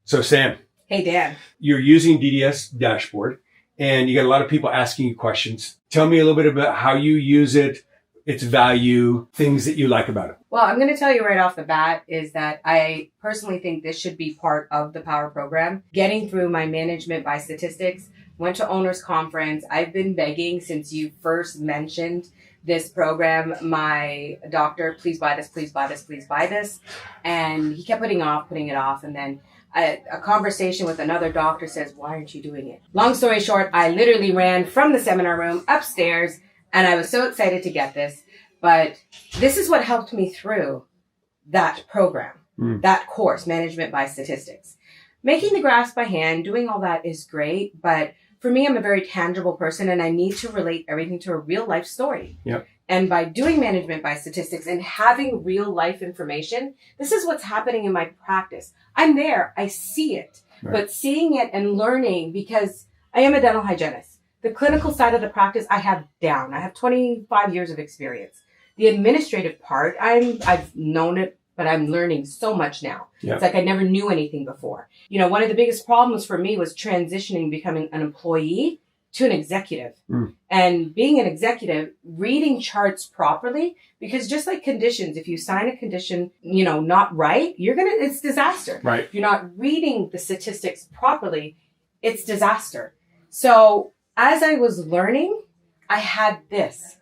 So Sam. Hey, Dan. You're using DDS Dashboard and you got a lot of people asking you questions. Tell me a little bit about how you use it, its value, things that you like about it. Well, I'm going to tell you right off the bat is that I personally think this should be part of the Power program. Getting through my management by statistics, went to owners conference. I've been begging since you first mentioned this program, my doctor, please buy this, please buy this, please buy this. And he kept putting it off. And then a conversation with another doctor says, why aren't you doing it? Long story short, I literally ran from the seminar room upstairs and I was so excited to get this. But this is what helped me through that program, that course, Management by Statistics. Making the graphs by hand, doing all that is great. But for me, I'm a very tangible person and I need to relate everything to a real life story. Yep. And by doing Management by Statistics and having real life information, this is what's happening in my practice. I'm there. I see it. Right. But seeing it and learning, because I am a dental hygienist. The clinical side of the practice I have down. I have 25 years of experience. The administrative part, I've known it, but I'm learning so much now. Yep. It's like I never knew anything before. You know, one of the biggest problems for me was transitioning, becoming an employee to an executive. And being an executive, reading charts properly, because just like conditions, if you sign a condition, you know, not right, it's disaster. Right. If you're not reading the statistics properly, it's disaster. So as I was learning, I had this.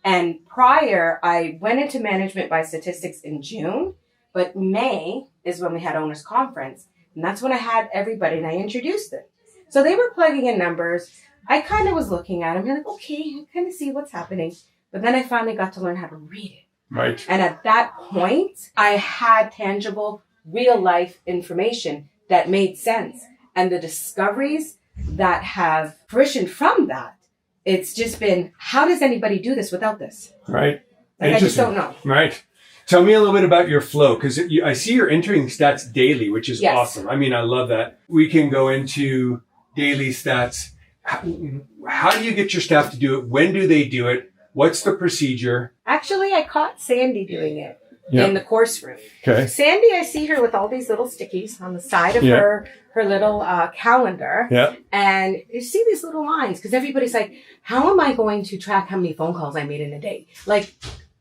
And prior, I went into Management by Statistics in June, but May is when we had owners conference. And that's when I had everybody and I introduced it. So they were plugging in numbers. I kind of was looking at them and like, okay, I kind of see what's happening. But then I finally got to learn how to read it. Right. And at that point, I had tangible, real life information that made sense. And the discoveries that have fruition from that, it's just been, how does anybody do this without this? Right. Like, I just don't know. Right. Tell me a little bit about your flow, because I see you're entering stats daily, which is awesome. I mean, I love that. We can go into daily stats. How do you get your staff to do it? When do they do it? What's the procedure? Actually, I caught Sandy doing it in the course room. Okay. Sandy, I see her with all these little stickies on the side of her little calendar. Yeah. And you see these little lines because everybody's like, how am I going to track how many phone calls I made in a day? Like,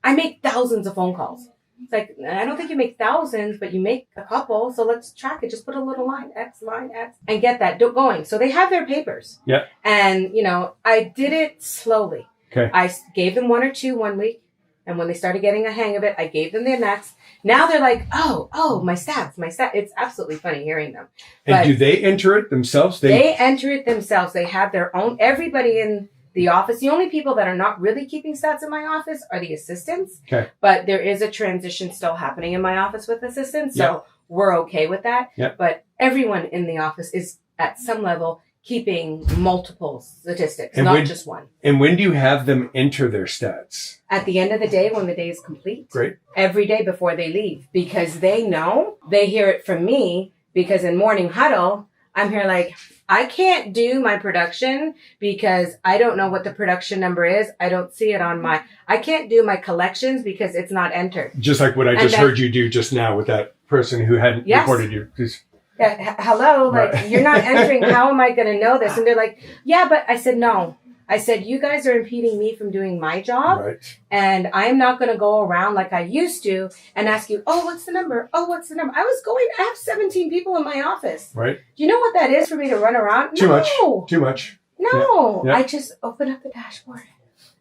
I make thousands of phone calls. It's like, I don't think you make thousands, but you make a couple. So let's track it. Just put a little line X, and get that going. So they have their papers. Yeah. And, you know, I did it slowly. Okay. I gave them 1 or 2 1 week. And when they started getting a hang of it, I gave them their next. Now they're like, oh, my stats. It's absolutely funny hearing them. And but do they enter it themselves? They enter it themselves. They have their own, everybody in the office. The only people that are not really keeping stats in my office are the assistants. Okay. But there is a transition still happening in my office with assistants. So we're okay with that. Yep. But everyone in the office is at some level keeping multiple statistics, and not just one. And when do you have them enter their stats? At the end of the day, when the day is complete. Great. Every day before they leave, because they know, they hear it from me, because in morning huddle, I'm here like, I can't do my production because I don't know what the production number is. I don't see it on I can't do my collections because it's not entered. Just like what I just heard you do just now with that person who hadn't reported you. Hello, like, you're not entering. How am I going to know this? And they're like, yeah, but I said, no. I said, you guys are impeding me from doing my job. Right. And I'm not going to go around like I used to and ask you, oh, what's the number? Oh, what's the number? I have 17 people in my office. Right. Do you know what that is for me to run around? Too much. No. I just open up the dashboard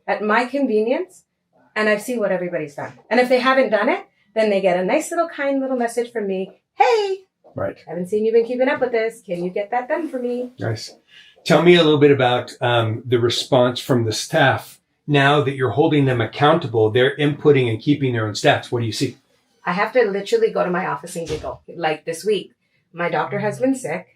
at my convenience and I see what everybody's done. And if they haven't done it, then they get a nice little kind little message from me. Hey. Right. I haven't seen you been keeping up with this. Can you get that done for me? Nice. Tell me a little bit about the response from the staff. Now that you're holding them accountable, they're inputting and keeping their own stats. What do you see? I have to literally go to my office and giggle. Like this week, my doctor has been sick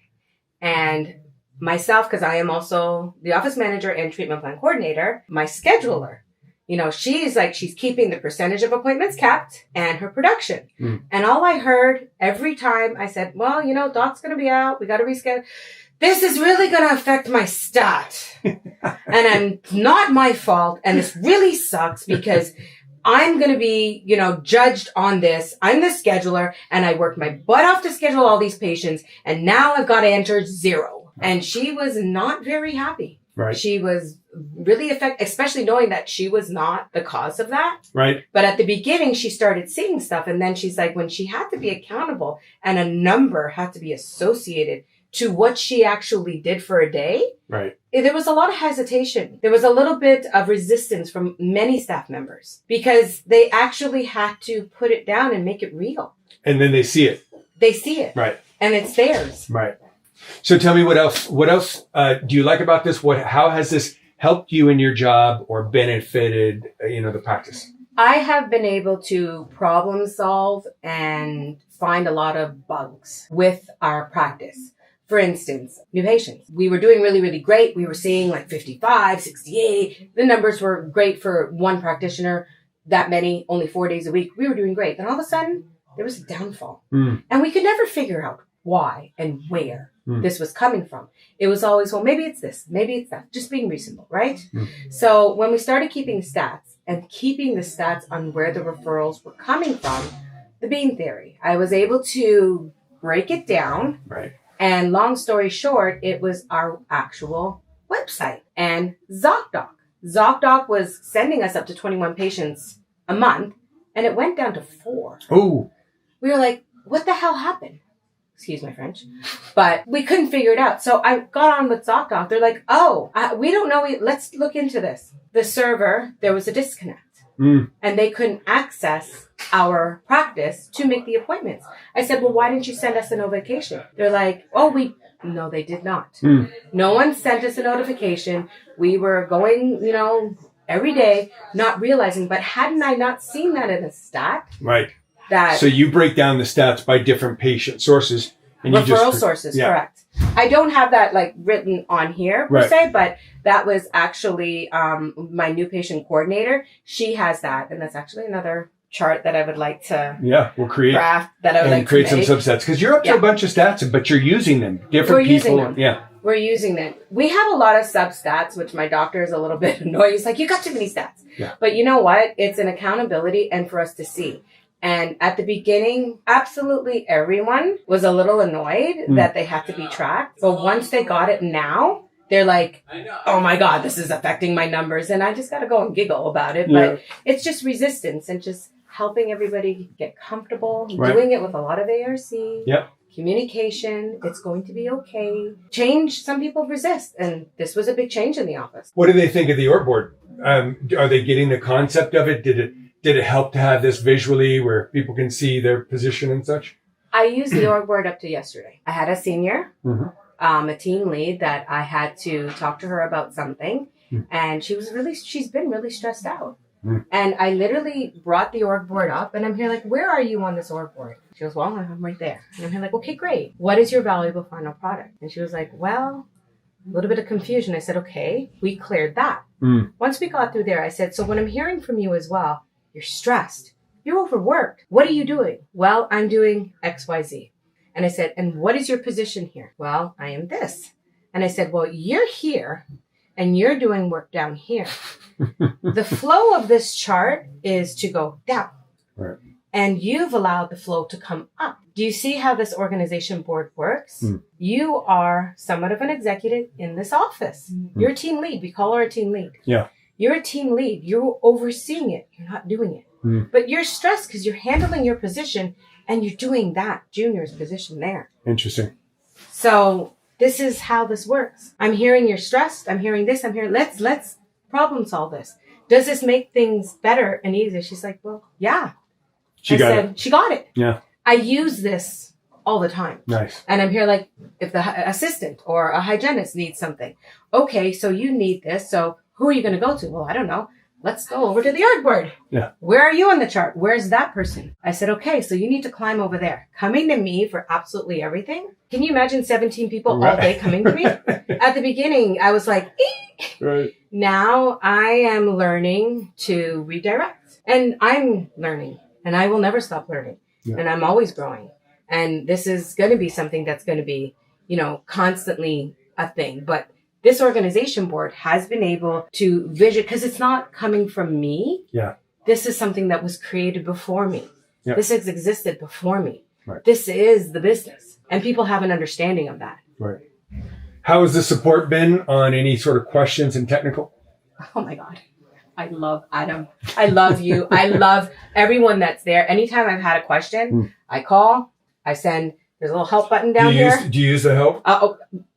and myself, because I am also the office manager and treatment plan coordinator, my scheduler. You know, she's keeping the percentage of appointments kept and her production. And all I heard every time I said, well, you know, Doc's going to be out. We got to reschedule. This is really going to affect my stat. And not my fault. And this really sucks because I'm going to be, judged on this. I'm the scheduler and I worked my butt off to schedule all these patients. And now I've got to enter 0. And she was not very happy. Right. She was really affected, especially knowing that she was not the cause of that. Right. But at the beginning, she started seeing stuff. And then she's like, when she had to be accountable and a number had to be associated to what she actually did for a day. Right. There was a lot of hesitation. There was a little bit of resistance from many staff members because they actually had to put it down and make it real. And then they see it. They see it. Right. And it's theirs. Right. So tell me what else do you like about this? How has this helped you in your job or benefited, the practice? I have been able to problem solve and find a lot of bugs with our practice. For instance, new patients. We were doing really, really great. We were seeing like 55, 68. The numbers were great for one practitioner, that many, only 4 days a week. We were doing great. Then all of a sudden, there was a downfall. And we could never figure out why and where this was coming from. It was always, well, maybe it's this, maybe it's that. Just being reasonable, right? So when we started keeping stats and keeping the stats on where the referrals were coming from, the bean theory, I was able to break it down. Right. And long story short, it was our actual website and ZocDoc. ZocDoc was sending us up to 21 patients a month, and it went down to 4. Oh. We were like, what the hell happened? Excuse my French. But we couldn't figure it out. So I got on with ZocDoc. They're like, we don't know. Let's look into this. The server, there was a disconnect. And they couldn't access our practice to make the appointments. I said, well, why didn't you send us a notification? They're like, no, they did not. No one sent us a notification. We were going, every day, not realizing, but hadn't I not seen that in a stat? Right. So you break down the stats by different patient sources. And referral sources, correct. I don't have that written on here per se, but that was actually my new patient coordinator. She has that, and that's actually another chart that I would like to we'll create draft that I would like create to some subsets because you're up to a bunch of stats, but you're using them. Different people, we're using them. We have a lot of substats, which my doctor is a little bit annoyed. He's like, you got too many stats. Yeah. But you know what? It's an accountability and for us to see. And at the beginning, absolutely everyone was a little annoyed that they had to be tracked. But once they got it now, they're like, oh my God, this is affecting my numbers. And I just got to go and giggle about it. But it's just resistance and just helping everybody get comfortable, doing it with a lot of ARC, communication. It's going to be okay. Change, some people resist. And this was a big change in the office. What do they think of the org board? Are they getting the concept of it? Did it help to have this visually where people can see their position and such? I used the org board up to yesterday. I had a senior, a team lead that I had to talk to her about something. And she's been really stressed out. And I literally brought the org board up and I'm here like, where are you on this org board? She goes, well, I'm right there. And I'm here like, okay, great. What is your valuable final product? And she was like, well, a little bit of confusion. I said, okay, we cleared that. Once we got through there, I said, so what I'm hearing from you as well, you're stressed. You're overworked. What are you doing? Well, I'm doing XYZ. And I said, and what is your position here? Well, I am this. And I said, well, you're here and you're doing work down here. The flow of this chart is to go down. Right. And you've allowed the flow to come up. Do you see how this organization board works? You are somewhat of an executive in this office. You're a team lead. We call her a team lead. Yeah. You're a team lead. You're overseeing it. You're not doing it. But you're stressed because you're handling your position and you're doing that junior's position there. Interesting. So this is how this works. I'm hearing you're stressed. I'm hearing this. I'm hearing, let's problem solve this. Does this make things better and easier? She's like, well, yeah. She got it. Yeah. I use this all the time. Nice. And I'm here like, if the assistant or a hygienist needs something. Okay, so you need this. So who are you going to go to? Well, I don't know. Let's go over to the org board. Yeah. Where are you on the chart? Where's that person? I said, okay, so you need to climb over there. Coming to me for absolutely everything. Can you imagine 17 people all day coming to me? At the beginning, I was like, right. Now I am learning to redirect. And I'm learning. And I will never stop learning. Yeah. And I'm always growing. And this is going to be something that's going to be, constantly a thing. But this organization board has been able to vision, because it's not coming from me. Yeah. this is something that was created before me. Yep. This has existed before me. Right. This is the business. And people have an understanding of that. Right. How has the support been on any sort of questions and technical? Oh my God. I love Adam. I love you. I love everyone that's there. Anytime I've had a question, I call, I send, there's a little help button down here. Do you use the help?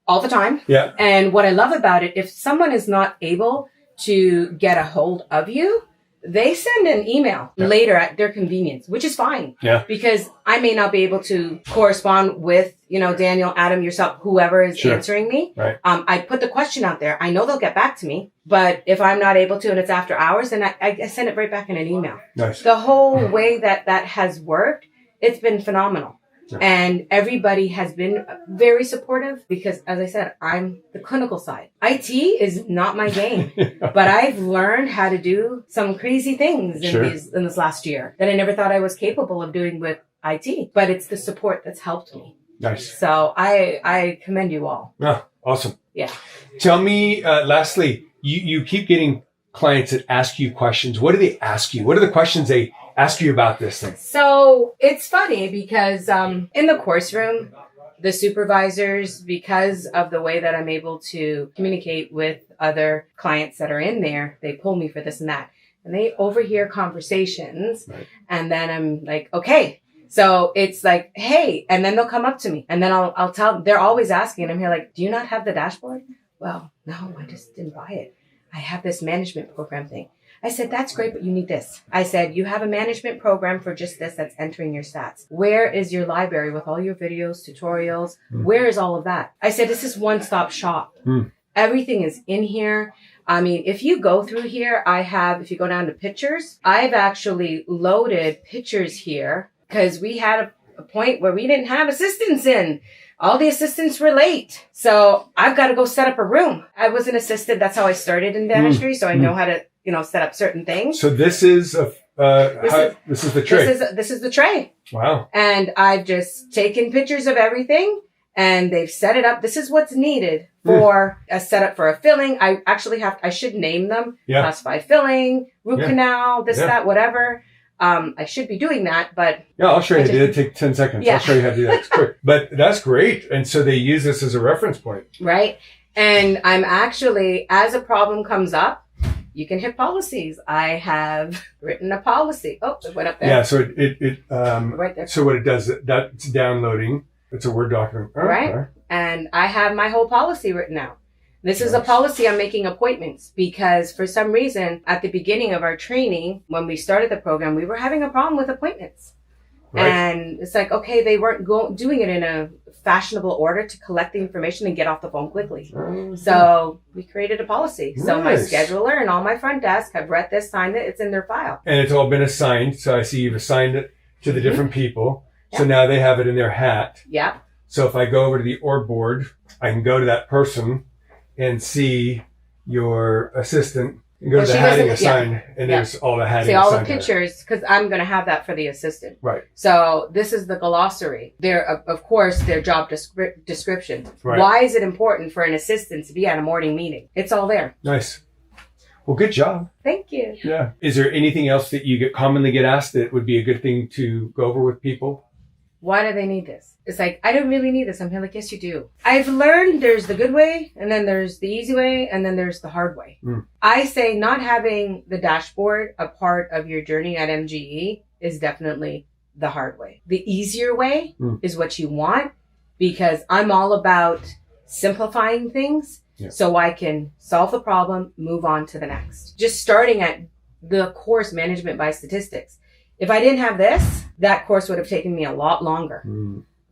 All the time. Yeah. And what I love about it, if someone is not able to get a hold of you, they send an email later at their convenience, which is fine. Yeah. Because I may not be able to correspond with, Daniel, Adam, yourself, whoever is answering me. Right. I put the question out there. I know they'll get back to me, but if I'm not able to and it's after hours, then I send it right back in an email. Nice. The whole way that has worked, it's been phenomenal. Yeah. And everybody has been very supportive because, as I said, I'm the clinical side. IT is not my game, but I've learned how to do some crazy things in this last year that I never thought I was capable of doing with IT. But it's the support that's helped me. Nice. So I commend you all. Oh, awesome. Yeah. Tell me, lastly, you keep getting clients that ask you questions. What do they ask you? What are the questions they ask you about this thing? So it's funny because in the course room, the supervisors, because of the way that I'm able to communicate with other clients that are in there, they pull me for this and that. And they overhear conversations. Right. And then I'm like, okay. So it's like, hey, and then they'll come up to me and then I'll tell them, they're always asking. And I'm here like, do you not have the dashboard? Well, no, I just didn't buy it. I have this management program thing. I said, that's great, but you need this. I said, you have a management program for just this that's entering your stats. Where is your library with all your videos, tutorials? Where is all of that? I said, this is one-stop shop. Everything is in here. I mean, if you go through here, if you go down to pictures, I've actually loaded pictures here because we had a point where we didn't have assistants in. All the assistants were late. So I've got to go set up a room. I was an assistant. That's how I started in dentistry. So I know how to, set up certain things. So this is the tray. This is the tray. Wow. And I've just taken pictures of everything and they've set it up. This is what's needed for a setup for a filling. I actually I should name them. Yeah. Classified filling, root canal, that, whatever. I should be doing that, but... Yeah, I'll show you. It'll take 10 seconds. Yeah. I'll show you how to do that. It's quick. But that's great. And so they use this as a reference point. Right. And I'm actually, as a problem comes up, you can hit policies. I have written a policy. Oh, it went up there. Yeah, so it right there. So what it does, that's downloading. It's a Word document. Oh, right. Okay. And I have my whole policy written out. This is a policy on making appointments because for some reason at the beginning of our training, when we started the program, we were having a problem with appointments. Right. And it's like, okay, they weren't doing it in a fashionable order to collect the information and get off the phone quickly. Mm-hmm. So we created a policy. Nice. So my scheduler and all my front desk have read this, signed it, it's in their file. And it's all been assigned. So I see you've assigned it to the different people. Yep. So now they have it in their hat. Yeah. So if I go over to the org board, I can go to that person and see your assistant and go to the hatting assigned, and there's all the hatting assigned. See all the pictures, because I'm going to have that for the assistant. Right. So this is the glossary. Of course, their job description. Right. Why is it important for an assistant to be at a morning meeting? It's all there. Nice. Well, good job. Thank you. Yeah. Is there anything else that you commonly get asked that would be a good thing to go over with people? Why do they need this? It's like, I don't really need this. I'm here like, yes, you do. I've learned there's the good way, and then there's the easy way, and then there's the hard way. I say not having the dashboard a part of your journey at MGE is definitely the hard way. The easier way is what you want, because I'm all about simplifying things so I can solve the problem, move on to the next. Just starting at the course Management by Statistics. If I didn't have this, that course would have taken me a lot longer.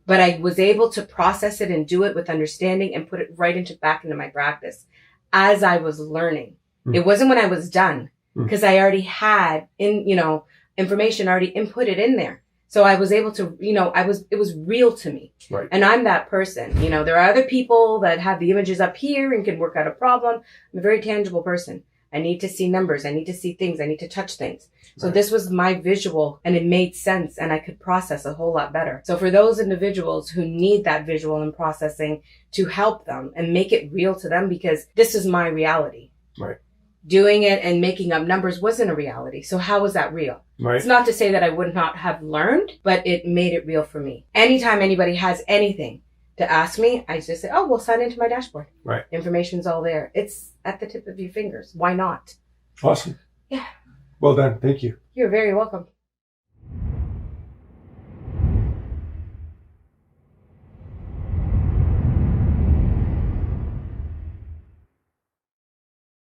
But I was able to process it and do it with understanding and put it right back into my practice as I was learning. It wasn't when I was done, because I already had information already inputted in there. So I was able to, it was real to me. Right. And I'm that person. There are other people that have the images up here and can work out a problem. I'm a very tangible person. I need to see numbers. I need to see things. I need to touch things. So this was my visual, and it made sense, and I could process a whole lot better. So for those individuals who need that visual and processing to help them and make it real to them, because this is my reality. Right. doing it and making up numbers wasn't a reality. So how was that real? Right. It's not to say that I would not have learned, but it made it real for me. Anytime anybody has anything to ask me, I just say, oh, well, sign into my dashboard. Right. Information's all there. It's at the tip of your fingers. Why not? Awesome. Yeah. Well done. Thank you. You're very welcome.